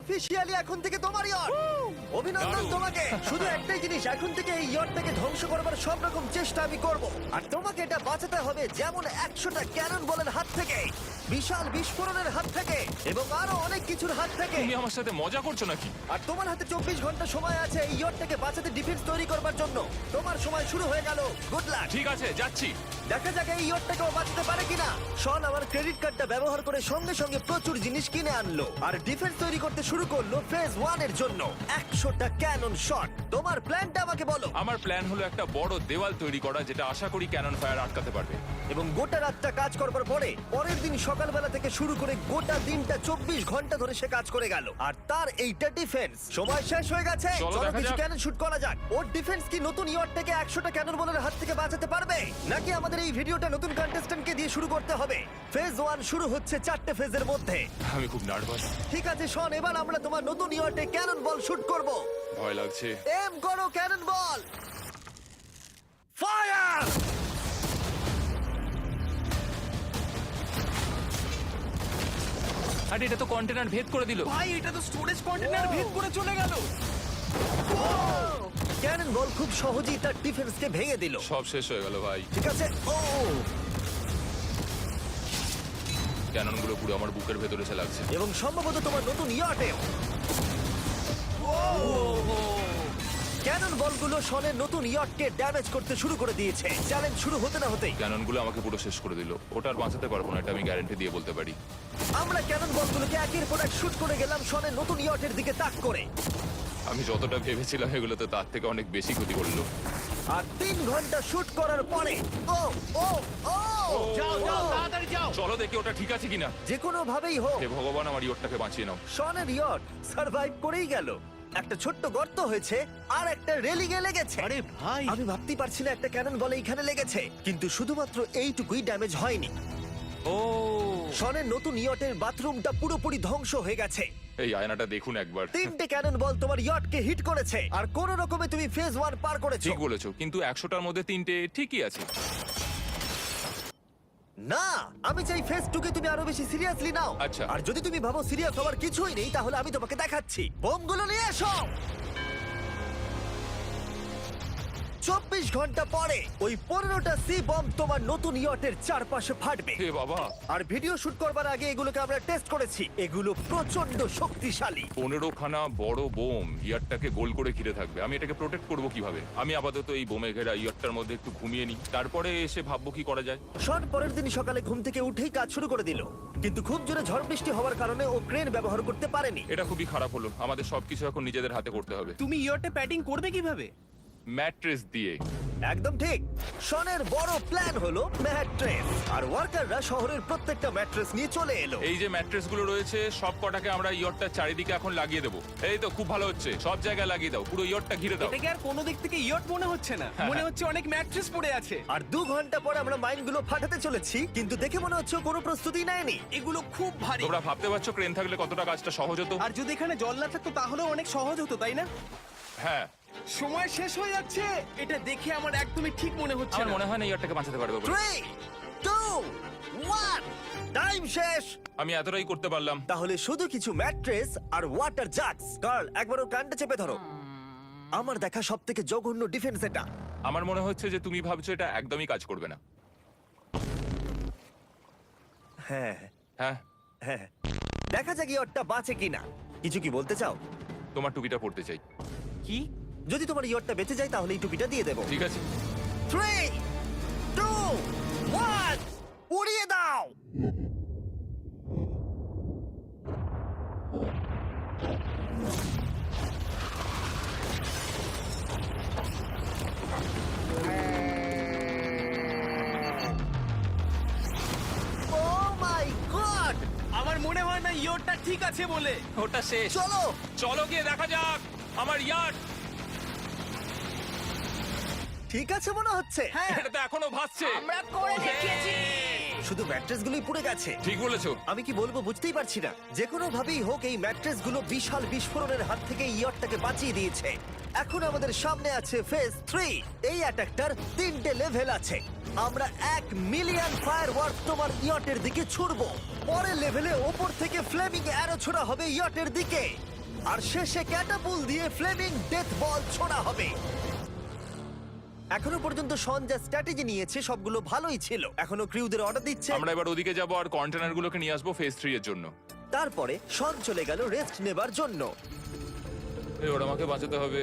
Officially এখন থেকে তোমার ইয়ট। অভিনন্দন দারুণ। তোমাকে। শুধু একটাই জিনিস, এখন থেকে এই ইয়টটাকে ধ্বংস করবার সব রকম চেষ্টা আমি করব, আর তোমাকে এটা বাঁচাতে হবে যেমন 100টা ক্যানন বলের হাত থেকে, বিশাল বিস্ফোরণের হাত থেকে, এবং আরো অনেক কিছুর হাত থেকে। তুমি আমার সাথে মজা করছো নাকি? আর তোমার হাতে 24 ঘন্টা সময় আছে এই ইয়টটাকে বাঁচাতে, ডিফেন্স তৈরি করবার জন্য। তোমার সময় শুরু হয়ে গেল। Good luck. ঠিক আছে, যাচ্ছি। দেখা যাক এই ইয়টটাকেও বাঁচাতে পারে কিনা। শন আমার ক্রেডিট কার্ডটা ব্যবহার করে সঙ্গে সঙ্গে প্রচুর জিনিস কিনে আনলো আর ডিফেন্স তৈরি করতে শুরু করলো ফেজ 1 এর জন্য 100টা ক্যানন শট। তোমার প্ল্যানটা আমাকে বলো। আমার প্ল্যান হলো একটা বড় দেওয়াল তৈরি করা, যেটা আশা করি ক্যানন ফায়ার আটকাতে পারবে। এবং গোটা রাতটা কাজ করবার পরে পরের দিন সকালবেলা থেকে শুরু করে গোটা দিনটা 24 ঘন্টা ধরে সে কাজ করে গেল, আর তার এইটা ডিফেন্স। সময় শেষ হয়ে গেছে, চলো চলো দেখা কিছু যাক। ক্যানন শুট করা যাক। ওর ডিফেন্স কি নতুন ইয়টটাকে 100টা ক্যানন বলের হাত থেকে বাঁচাতে পারবে, নাকি আমাদের এই ভিডিওটা নতুন কন্টেস্ট্যান্টকে দিয়ে শুরু করতে হবে? ফেজ 1 শুরু হচ্ছে 4টে ফেজের মধ্যে। আমি খুব নার্ভাস। ঠিক আছে শন, এবার আমরা তোমার নতুন ইয়টে ক্যানন বল শুট করব। ভয় লাগছে। এম করো ক্যানন বল, ফায়ার! আরে এটা তো কন্টেনার ভেদ করে দিল। ভাই এটা তো স্টোরেজ কন্টেনার ভেদ করে চলে গেল। ক্যানন বল খুব সহজেই তার ডিফেন্সকে ভেঙে দিল। সব শেষ হয়ে গেল ভাই। ঠিক আছে, ও ক্যাননগুলো পুরো আমার বুকের ভেতরে এসে লাগছে। এবং সম্ভবত তোমার নতুন ইয়টেও। ক্যানন বলগুলো শনের নতুন ইয়টকে ড্যামেজ করতে শুরু করে দিয়েছে। চ্যালেঞ্জ শুরু হতে না হতেই ক্যাননগুলো আমাকে পুরো শেষ করে দিল। ওটা আর বাঁচাতে পারবো না, এটা আমি গ্যারান্টি দিয়ে বলতে পারি। আমরা ক্যানন বলগুলোকে একের পর এক শুট করে গেলাম শনের নতুন ইয়টের দিকে তাক করে। আমি যতটা ভেবেছিলাম এগুলো তো তার থেকে অনেক বেশি ক্ষতি করলো। আর 3 ঘন্টা শুট করার পরে ও ও ও যাও যাও তাড়াতাড়ি যাও। চলো দেখি ওটা ঠিক আছে কিনা। যে কোনো ভাবেই হোক হে ভগবান, আমার ইয়টটাকে বাঁচিয়ে নাও। শনের ইয়ট সার্ভাইভ করেই গেল। একটা ছোট্ট গর্ত হয়েছে আর একটা রেলিং এ লেগেছে। আরে ভাই আমি ভাবতেই পারছি না একটা ক্যানন বলে এখানে লেগেছে, কিন্তু শুধুমাত্র এইটুকুই ড্যামেজ হয়নি। ও শনের নতুন ইয়টের বাথরুমটা পুরোপুরি ধ্বংস হয়ে গেছে। এই আয়নাটা দেখুন একবার। 3টে ক্যানন বল তোমার ইয়টকে হিট করেছে, আর কোন রকমে তুমি ফেজ 1 পার করেছো। ঠিক বলেছো, কিন্তু 100টার মধ্যে 3টে ঠিকই আছে। না, আমি চাই ফেজ 2 কে তুমি আরো বেশি সিরিয়াসলি নাও। আচ্ছা। আর যদি তুমি ভাবো সিরিয়াস হওয়ার কিছুই নেই, তাহলে আমি তোমাকে দেখাচ্ছি। বোমগুলো নিয়ে এসো। 24 ঘন্টা পরে ওই 15টা সি বম তোমার নতুন ইয়টের চারপাশে ফাটবে। হে বাবা, আর ভিডিও শুট করবার আগে এগুলোকে আমরা টেস্ট করেছি, এগুলো প্রচন্ড শক্তিশালী। 15খানা বড় বোম ইয়ারটাকে গোল করে ঘিরে থাকবে। আমি এটাকে প্রোটেক্ট করব কিভাবে? আমি আপাতত এই বোমে ঘেরা ইয়ারটার মধ্যে একটু ঘুমিয়ে নিই, তারপরে এসে ভাববো কি করা যায়। শন পরের দিন সকালে ঘুম থেকে উঠেই কাজ শুরু করে দিল, কিন্তু খুব জোরে ঝড় বৃষ্টি হওয়ার কারণে ও ক্রেন ব্যবহার করতে পারেনি। এটা খুবই খারাপ হলো। আমাদের সবকিছু এখন নিজেদের হাতে করতে হবে। তুমি ইয়টে প্যাডিং করবে কিভাবে? ম্যাট্রেস দিয়ে। একদম ঠিক। শনের বড় প্ল্যান হলো ম্যাট্রেস, আর ওয়ার্কাররা শহরের প্রত্যেকটা ম্যাট্রেস নিয়ে চলে এলো। এই যে ম্যাট্রেস গুলো রয়েছে সব কটাকে আমরা ইয়টটার চারিদিকে এখন লাগিয়ে দেবো। এই তো খুব ভালো হচ্ছে, সব জায়গায় লাগিয়ে দাও, পুরো ইয়টটা ঘিরে দাও। এটাকে আর কোনো দিক থেকে ইয়ট মনে হচ্ছে না, মনে হচ্ছে অনেক ম্যাট্রেস পড়ে আছে। আর 2 ঘন্টা পরে আমরা মাইনগুলো ফাটাতে চলেছি, কিন্তু দেখে মনে হচ্ছে ও কোনো প্রস্তুতি নেয়নি। এগুলো খুব ভারী। তোমরা ভাবতে পারছো ক্রেন থাকলে কতটা কাজটা সহজ হতো? আর যদি এখানে জল না থাকতো তাহলেও অনেক সহজ হতো, তাই না? হ্যাঁ, সময় শেষ হয়ে যাচ্ছে। এটা দেখে আমার একদমই ঠিক মনে হচ্ছে আমার না। মনে হয় না ইয়ারটাকে বাঁচাতে পারবে বলে। 3 2 1 টাইম শেষ। আমি এতটাই করতে পারলাম। তাহলে শুধু কিছু ম্যাট্রেস আর ওয়াটার জাগস। কার্ল, একবার ওর কানটা চেপে ধরো। আমার দেখা সবথেকে জঘন্য ডিফেন্স এটা। আমার মনে হচ্ছে যে তুমি ভাবছো এটা একদমই কাজ করবে না। হ্যাঁ হ্যাঁ, হ্যাঁ, দেখা যাক ইয়টটা বাঁচে কিনা। কিছু কি বলতে চাও? তোমার টুপিটা পড়তে চাই। কি? যদি তোমার ইয়টটা বেঁচে যায় তাহলে এই টুপিটা দিয়ে দেবো। ঠিক আছে। 3 2 1 উড়িয়ে দাও। Oh my God! আমার মনে হয় না ইয়টটা ঠিক আছে বলে। ওটা শেষ। চলো চলো গিয়ে দেখা যাক আমার ইয়ার্ড। ঠিক আছে মনে হচ্ছে। হ্যাঁ, এটা তো এখনো ভাসছে। আমরা করে দেখিয়েছি। শুধু ম্যাট্রেস গুলোই পুড়ে গেছে। ঠিক বলেছো। আমি কি বলবো বুঝতেই পারছি না। যে কোনো ভাবেই হোক এই ম্যাট্রেস গুলো বিশাল বিস্ফোরণের হাত থেকে ইয়টটাকে বাঁচিয়ে দিয়েছে। এখন আমাদের সামনে আছে ফেজ 3। এই অ্যাটাকটার 3টে লেভেল আছে। আমরা 1 মিলিয়ন ফায়ারওয়ার্ক তোমার ইয়টের দিকে ছুড়বো। পরের লেভেলে ওপর থেকে ফ্লেমিং অ্যারো ছোড়া হবে ইয়টের দিকে। আর শেষে ক্যাটাপুল দিয়ে ফ্লেমিং ডেথ বল ছোড়া হবে। এখনো পর্যন্ত শন যা স্ট্র্যাটেজি নিয়েছে সবগুলো ভালোই ছিল। এখনো ক্রিউদের অর্ডার দিচ্ছে। আমরা এবার ওদিকে যাব আর কন্টেনারগুলোকে নিয়ে আসবো ফেজ 3 এর জন্য। তারপরে শন চলে গেল রেস্ট নেবার জন্য। এবার আমাকে বাঁচাতে হবে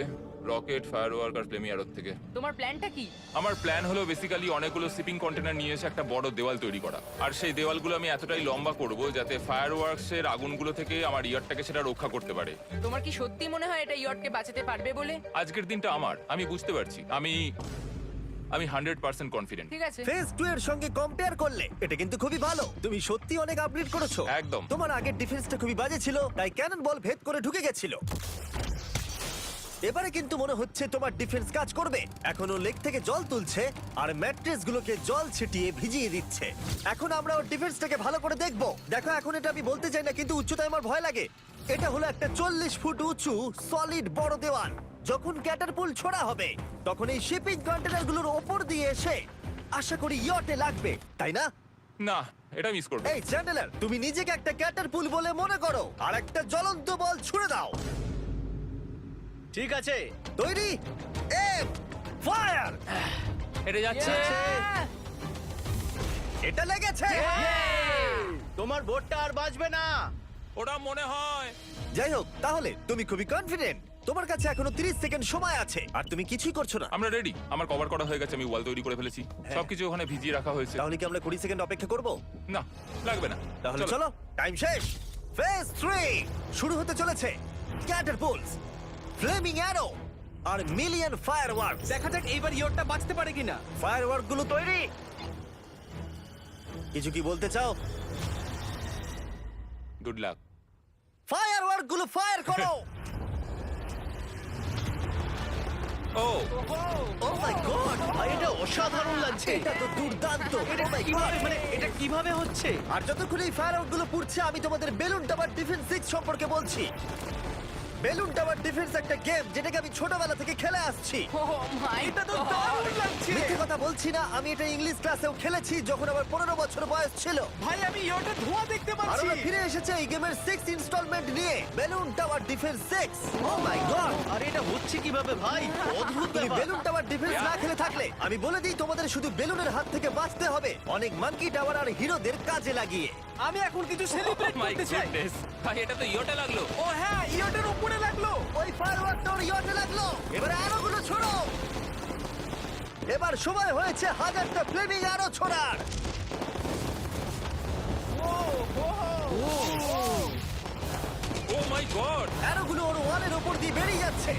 রকেট, ফায়ারওয়ার্ক আর ফ্লেমি অ্যারোর থেকে। তোমার প্ল্যানটা কি? আমার প্ল্যান হলো বেসিক্যালি অনেকগুলো শিপিং কন্টেনার নিয়ে এসে একটা বড় দেওয়াল তৈরি করা। আর সেই দেওয়ালগুলো আমি এতটাই লম্বা করব যাতে ফায়ারওয়ার্কস এর আগুনগুলো থেকে আমার ইয়ারটাকে সেটা রক্ষা করতে পারে। তোমার কি সত্যি মনে হয় এটা ইয়টকে বাঁচাতে পারবে বলে? আজকের দিনটা আমার, আমি বুঝতে পারছি। আমি 100% কনফিডেন্ট। ঠিক আছে। ফেজ 2 এর সঙ্গে কম্পেয়ার করলে এটা কিন্তু খুবই ভালো। তুমি সত্যি অনেক আপগ্রেড করেছো। একদম। তোমার আগের ডিফেন্সটা খুবই বাজে ছিল, তাই ক্যানন বল ভেদ করে ঢুকে গেছিল। এবারে কিন্তু মনে হচ্ছে তোমার ডিফেন্স কাজ করবে। এখনো লেক থেকে জল তুলছে আর ম্যাট্রেস গুলোকে জল ছিটিয়ে ভিজিয়ে দিচ্ছে। এখন আমরা ওর ডিফেন্সটাকে ভালো করে দেখবো। দেখো, এখন এটা আমি বলতে চাই না, কিন্তু উচ্চতায় আমার ভয় লাগে। এটা হলো একটা 40 ফুট উঁচু সলিড বড় দেওয়াল। যখন ক্যাটারপুল ছোড়া হবে তখন এই শিপিং কন্টেনারগুলোর ওপর দিয়ে এসে আশা করি ইয়টে লাগবে, তাই না? না, এটা মিস করব। এই চ্যান্ডেলার, তুমি নিজেকে একটা ক্যাটারপুল বলে মনে করো আর একটা জ্বলন্ত বল ছুড়ে দাও। ঠিক আছে। তৈরি? Aim fire! এটা যাচ্ছে। এটা লেগেছে। তোমার বোটটা আর বাজবে না। ওটা মনে হয়। যাই হোক, তাহলে তুমি খুবই কনফিডেন্ট। তোমার কাছে এখনো 30 সেকেন্ড সময় আছে আর তুমি কিছুই করছো না। আমরা রেডি, আমার কভার করা হয়ে গেছে, আমি ওয়াল তৈরি করে ফেলেছি, সবকিছু ওখানে ভিজিয়ে রাখা হয়েছে। তাহলে কি আমরা 20 সেকেন্ড অপেক্ষা করব? না, লাগবে না। তাহলে চলো, টাইম শেষ। ফেজ 3 শুরু হতে চলেছে। ক্যাটারপুলস, ফ্লেমিং অ্যারো আর মিলিয়ন ফায়ারওয়ার্কস। দেখা যাক এইবার ইয়টটা বাঁচতে পারে কিনা। ফায়ারওয়ার্ক গুলো তৈরি। কিছু কি বলতে চাও? Good luck. ফায়ারওয়ার্ক গুলো ফায়ার করো। ও ও মাই গড, ভাই এটা অসাধারণ লাগছে। এটা তো দুর্দান্ত। এটা Oh my কিভাবে God! মানে এটা কিভাবে হচ্ছে? আর যতক্ষণ এই ফায়ারওয়ার্ক গুলো পুড়ছে আমি তোমাদের বেলুন টাওয়ার ডিফেন্স 6 সম্পর্কে বলছি। বেলুন টাওয়ার ডিফেন্স একটা গেম যেটাকে আমি ছোটবেলা থেকে খেলে আসছি। ও মাই এটা তো দারুণ লাগছে। মিথ্যে কথা বলছি না, আমি এটা ইংলিশ ক্লাসেও খেলেছি যখন আমার 15 বছর বয়স ছিল। ভাই আমি ইয়টে ধোঁয়া দেখতে আর পাচ্ছি। আমরা ফিরে এসেছে এই গেমের 6 ইনস্টলমেন্ট নিয়ে, বেলুন টাওয়ার ডিফেন্স 6। ও মাই গড, আর এটা হচ্ছে কিভাবে ভাই? অদ্ভুত তুমি ব্যাপার। বেলুন টাওয়ার ডিফেন্স না খেলে থাকলে আমি বলে দিই তোমাদের শুধু বেলুনের হাত থেকে বাঁচতে হবে অনেক মাঙ্কি টাওয়ার আর হিরোদের কাজে লাগিয়ে। আমি এখন কিছু সেলিব্রেট করতে চাই। ভাই এটা তো ইয়োটা লাগলো। ও হ্যাঁ, ইয়টের উপরে লাগলো। ওই ফায়ারওয়ার্কটা ওর ইয়টে লাগলো। এবারে আরোগুলো ছোড়ো। এবার সময় হয়েছে 1000টা ফ্লেমিং আরো ছোড়ার। ও মাই গড। আরোগুলো ওর ওয়ালের উপর দিয়ে বেরিয়ে যাচ্ছে।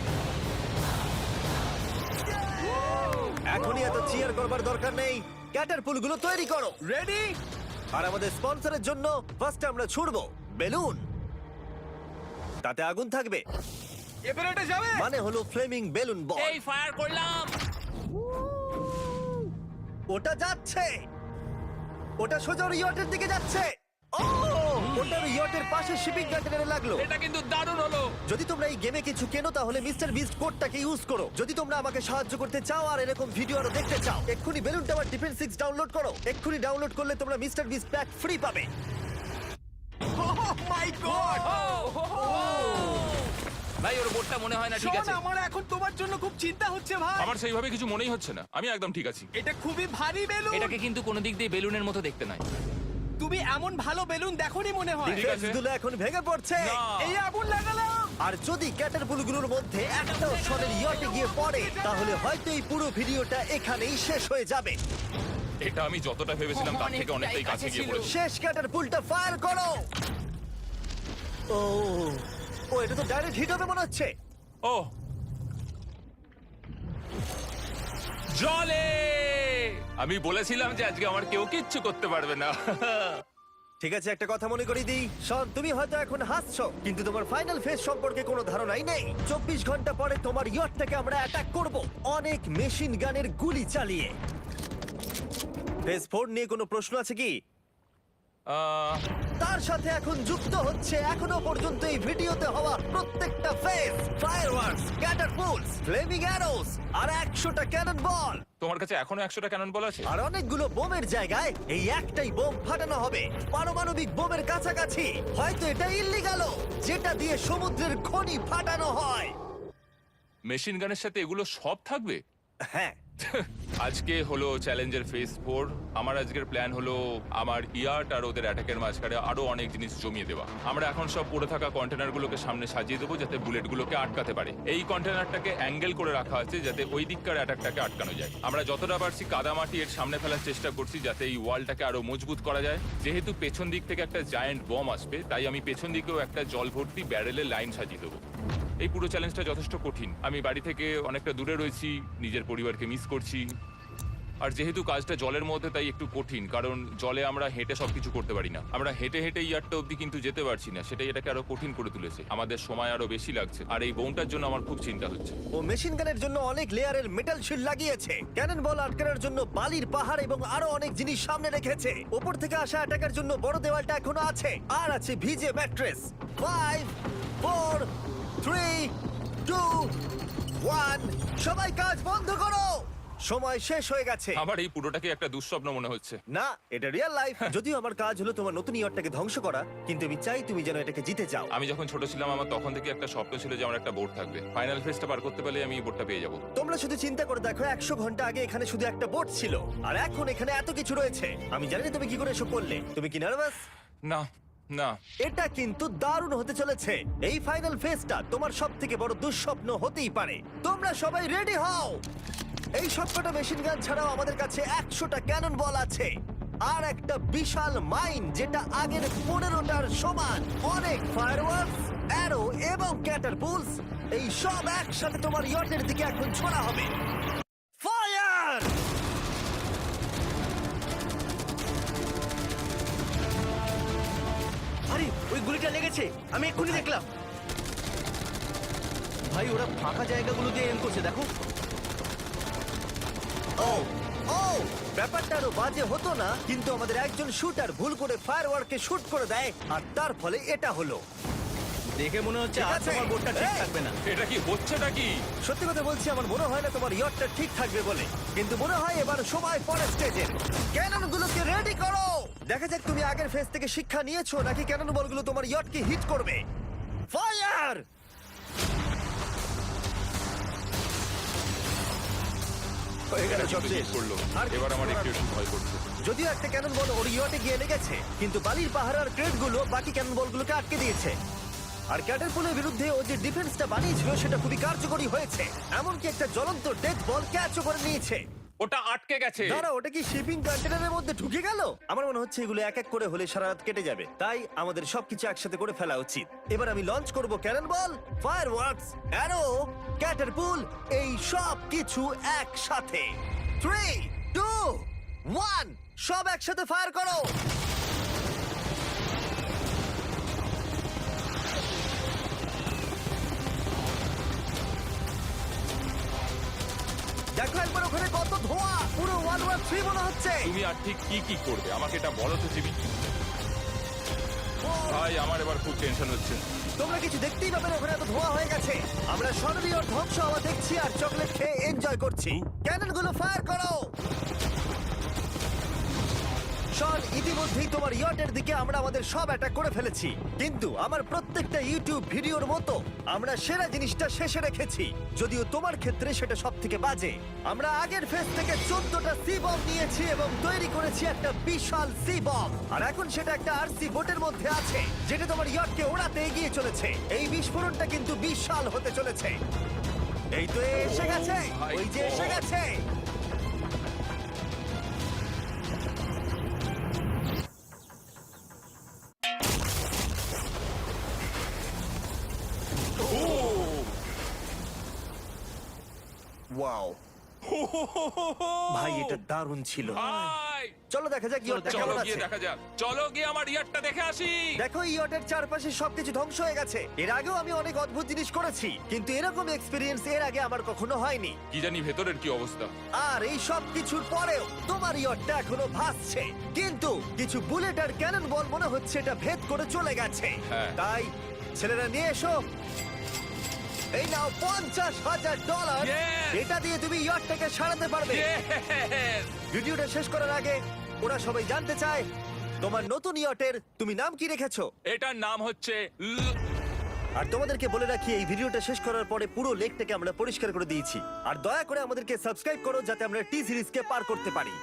এখনই এত চিয়ার করবার দরকার নেই, ক্যাটারপুলগুলো তৈরি করো। রেডি? আর আমাদের স্পন্সরের জন্য ফার্স্ট আমরা ছুড়বো বেলুন, তাতে আগুন থাকবে, এবার এটা যাবে। মানে হলো ফ্লেমিং বেলুন বল। এই ফায়ার করলাম। ওটা যাচ্ছে, ওটা সোজা ওর ইয়টের দিকে যাচ্ছে। ও, ওটা ওর ইয়টের পাশে শিপিং কন্টেনারে লাগলো। এটা কিন্তু দারুণ হলো। যদি তোমরা এই গেমে কিছু কেনো তাহলে মিস্টার বিস্ট কোডটাকে ইউজ করো। যদি তোমরা আমাকে সাহায্য করতে চাও আর এরকম ভিডিও আরো দেখতে চাও, এক্ষুনি বেলুন টাওয়ার ডিফেন্স 6 ডাউনলোড করো। এক্ষুনি ডাউনলোড করলে তোমরা মিস্টার বিস্ট প্যাক ফ্রি পাবে। ও মাই গড। ভাই ওর বোটটা মনে হয় না ঠিক শোন, আছে। আমার এখন তোমার জন্য খুব চিন্তা হচ্ছে ভাই। আমার সেইভাবে কিছু মনেই হচ্ছে না, আমি একদম ঠিক আছি। এটা খুবই ভারী বেলুন। এটাকে কিন্তু কোনো দিক দিয়ে বেলুনের মতো দেখতে নয়। তুমি এমন ভালো বেলুন দেখোনি মনে হয়। ঠিক আছে। ডিফেন্সগুলো এখন ভেঙে পড়ছে। না। এই আগুন লাগালাম। আর যদি ক্যাটারপুলগুলোর মধ্যে একটাও শনের ইয়টে গিয়ে পড়ে তাহলে হয়তো এই পুরো ভিডিওটা এখানেই শেষ হয়ে যাবে। এটা আমি যতটা ভেবেছিলাম তার থেকে অনেকটাই অনেকটাই কাছে কাছে গিয়ে ছিল। পড়েছে। শেষ ক্যাটারপুলটা ফায়ার করো। ও, ও এটা তো ডাইরেক্ট হিট হবে মনে হচ্ছে। ও জলে! আমি বলেছিলাম যে আজকে আমার কেউ কিচ্ছু করতে পারবে না। ঠিক আছে, একটা কথা মনে করিয়ে দিই, শন, তুমি হয়তো এখন হাসছো কিন্তু তোমার ফাইনাল ফেজ সম্পর্কে কোনো ধারণাই নেই। 24 ঘন্টা পরে তোমার ইয়টটাকে আমরা অ্যাটাক করব অনেক মেশিন গানের গুলি চালিয়ে। ফেজ 4 নিয়ে কোনো প্রশ্ন আছে কি? আহ, তার সাথে এখন যুক্ত হচ্ছে এখনো পর্যন্ত এই ভিডিওতে হওয়া প্রত্যেকটা face, fireworks, catapults, flaming arrows আর 100টা ক্যানন বল। তোমার কাছে এখনো 100টা ক্যানন বল আছে? আর অনেকগুলো বোমের জায়গায় এই একটাই বোম ফাটানো হবে, পারমাণবিক বোমের কাছাকাছি। হয়তো এটা ইল্লিগাল, যেটা দিয়ে সমুদ্রের খনি ফাটানো হয়। মেশিন গানের সাথে এগুলো সব থাকবে? হ্যাঁ, আজকে হলো চ্যালেঞ্জের ফেজ 4। আমার আজকের প্ল্যান হলো আমার ইয়ার্ট আর ওদের অ্যাটাকের মাঝখানে আরো অনেক জিনিস জমিয়ে দেওয়া। আমরা এখন সব পড়ে থাকা কন্টেনারগুলোকে সামনে সাজিয়ে দেবো যাতে বুলেটগুলোকে আটকাতে পারে। এই কন্টেনারটাকে অ্যাঙ্গেল করে রাখা আছে যাতে ওই দিককার অ্যাটাকটাকে আটকানো যায়। আমরা যতটা পারছি কাদামাটি এর সামনে ফেলার চেষ্টা করছি যাতে এই ওয়ালটাকে আরো মজবুত করা যায়। যেহেতু পেছন দিক থেকে একটা জায়ান্ট বম আসবে, তাই আমি পেছন দিকেও একটা জল ভর্তি ব্যারেলের লাইন সাজিয়ে দেবো। এই পুরো চ্যালেঞ্জটা যথেষ্ট কঠিন। আমি বাড়ি থেকে অনেকটা দূরে রয়েছি, নিজের পরিবারকে মিস করছি। আর যেহেতু কাজটা জলের মধ্যে, তাই একটু কঠিন, কারণ জলে আমরা হেঁটে সবকিছু করতে পারি না। আমরা হেঁটে হেঁটে ইয়ারটা অব্দি কিন্তু যেতে পারছি না, সেটাই এটাকে আরো কঠিন করে তুলেছে। আমাদের সময় আরো বেশি লাগছে, আর এই বোমটার জন্য আমার খুব চিন্তা হচ্ছে। ও মেশিন গানের জন্য অনেক লেয়ারের মেটাল শিল্ড লাগিয়েছে, ক্যানন বল আটকানোর জন্য বালির পাহাড় এবং আরো অনেক জিনিস সামনে রেখেছে। ওপর থেকে আসা অ্যাটাকের জন্য বড় দেওয়ালটা এখনো আছে, আর আছে ভিজে ম্যাট্রেস। 5 4 3 2 1 সবাই কাজ বন্ধ করো, সময় শেষ হয়ে গেছে। আমার এই পুরোটাকে একটা দুঃস্বপ্ন মনে হচ্ছে। না, এটা রিয়েল লাইফ। যদিও আমার কাজ হলো তোমার নতুন ইয়ারটাকে ধ্বংস করা, কিন্তু আমি চাই তুমি যেন এটাকে জিতে যাও। আমি যখন ছোট ছিলাম, আমার তখন থেকে একটা স্বপ্ন ছিল যে আমার একটা বোট থাকবে। ফাইনাল ফেজটা পার করতে পারলে আমি এই বোটটা পেয়ে যাবো। তোমরা শুধু চিন্তা করে দেখো, 100 ঘন্টা আগে এখানে শুধু একটা বোট ছিল, আর এখন এখানে এত কিছু রয়েছে। আমি জানি না তুমি কি করে এসব করলে। তুমি কি নার্ভাস? না না, এটা কিন্তু দারুণ হতে চলেছে। এই ফাইনাল ফেজটা তোমার সবথেকে বড় দুঃস্বপ্ন হতেই পারে। তোমরা সবাই রেডি হও। এই সবকটা মেশিন গান ছাড়াও আমাদের কাছে 100টা ক্যানন বল আছে, আর একটা বিশাল মাইন যেটা আগের 15টার সমান। অনেক ফায়ারওয়ার্কস, অ্যারো এবং ক্যাটারপুলস, এই সব একসাথে তোমার ইয়টের দিকে এখন ছোড়া হবে। ফায়ার! আরে ওই গুলিটা লেগেছে, আমি এক্ষুনি দেখলাম। ভাই ওরা ফাঁকা জায়গাগুলো দিয়ে এম করছে, দেখো। ও ও ব্যাপারটা আরো বাজে হতো না, কিন্তু আমাদের একজন শুটার ভুল করে ফায়ারওয়ার্ককে শুট করে দেয়, আর তার ফলে এটা হলো। দেখে মনে হচ্ছে ঠিক আর আছে। তোমার বোটটা ঠিক এই! থাকবে না। এটা কি হচ্ছেটা কি? সত্যি কথা বলছি, আমার মনে হয় না তোমার ইয়টটা ঠিক থাকবে বলে, কিন্তু মনে হয় এবার সময় পরের স্টেজের। ক্যাননগুলোকে রেডি করো। দেখা যাক তুমি আগের ফেজ থেকে শিক্ষা নিয়েছো নাকি ক্যানন বলগুলো তোমার ইয়টকে হিট করবে। ফায়ার! হয়ে গেল, সব কিন্তু শেষ। ঠিক করলো। আর এবার আমার কিছু একটু করার একটু ভয় করছে। যদিও একটা ক্যানন বল ওর ইয়টে গিয়ে লেগেছে, কিন্তু বালির পাহাড় আর ক্রেটগুলো বাকি ক্যানন বলগুলোকে আটকে দিয়েছে। আর ক্যাটারপুলের বিরুদ্ধে ও যে ডিফেন্সটা বানিয়েছিল সেটা খুবই কার্যকরী হয়েছে। এমনকি একটা জ্বলন্ত ডেথ বল ক্যাচও করে নিয়েছে। ওটা আটকে গেছে। দাঁড়া, ওটা কি শিপিং কন্টেনারের মধ্যে ঢুকে গেল? আমার মনে হচ্ছে এগুলো এক এক করে হলে সারা রাত কেটে যাবে, তাই আমাদের সবকিছু একসাথে করে ফেলা উচিত। এবার আমি লঞ্চ করব ক্যানন বল, ফায়ারওয়ার্কস, অ্যারো, ক্যাটারপুল, এই সব কিছু একসাথে। 3 2 1 সব একসাথে ফায়ার করো। দেখো একবার ওখানে কত ধোঁয়া, পুরো 113 মনে হচ্ছে। তুমি আর ঠিক কি কি করবে আমাকে এটা বলো তো জিমি। ভাই আমার এবার খুব টেনশন হচ্ছে। তোমরা কিছু দেখতেই পাবে না, ওখানে এত ধোঁয়া হয়ে গেছে। আমরা সরাসরি ওর ধ্বংস হওয়া দেখছি আর চকলেট খেয়ে এনজয় করছি। ক্যাননগুলো ফায়ার করো। শন, ইতিমধ্যেই তোমার ইয়টের দিকে আমরা আমাদের সব অ্যাটাক করে ফেলেছি, কিন্তু আমার প্রত্যেকটা ইউটিউব ভিডিওর মতো আমরা সেরা জিনিসটা শেষে রেখেছি। যদিও তোমার ক্ষেত্রে সেটা সব থেকে বাজে। আমরা আগের ফেজ থেকে 14টা সি বম নিয়েছি এবং তৈরি করেছি একটা বিশাল সি বম, আর এখন সেটা একটা আরসি বোটের মধ্যে আছে যেটা তোমার ইয়টকে ওড়াতে এগিয়ে চলেছে। এই বিস্ফোরণটা কিন্তু বিশাল হতে চলেছে। এই তো এসে গেছে, ওই যে এসে গেছে। ওয়াও ভাই, এটা দারুণ ছিল। ভাই চলো দেখা যাক ইয়টটা চলো কেমন গিয়ে আছে। দেখা যাক, চলো গিয়ে আমার ইয়ারটা দেখে আসি। দেখো ইয়টের চারপাশে সবকিছু ধ্বংস হয়ে গেছে। এর আগেও আমি অনেক অদ্ভুত জিনিস করেছি, কিন্তু এরকম এক্সপেরিয়েন্স এর আগে আমার কখনো হয়নি। কি জানি ভেতরের কি অবস্থা। আর এই সব কিছুর পরেও তোমার ইয়টটা এখনো ভাসছে, কিন্তু কিছু বুলেট আর ক্যানন বল মনে হচ্ছে এটা ভেদ করে চলে গেছে। হ্যাঁ। তাই ছেলেরা নিয়ে এসো, এই নাও $50,000। Yes! এটা দিয়ে তুমি ইয়টটাকে সারাতে পারবে। Yes! ভিডিওটা শেষ করার আগে ওরা সবাই জানতে চায় তোমার নতুন ইয়টের তুমি নাম কি রেখেছো। এটার নাম হচ্ছে আর তোমাদেরকে বলে রাখি, এই ভিডিওটা শেষ করার পরে পুরো লেকটাকে আমরা পরিষ্কার করে দিয়েছি। আর দয়া করে আমাদেরকে সাবস্ক্রাইব করো যাতে আমরা টি সিরিজকে পার করতে পারি।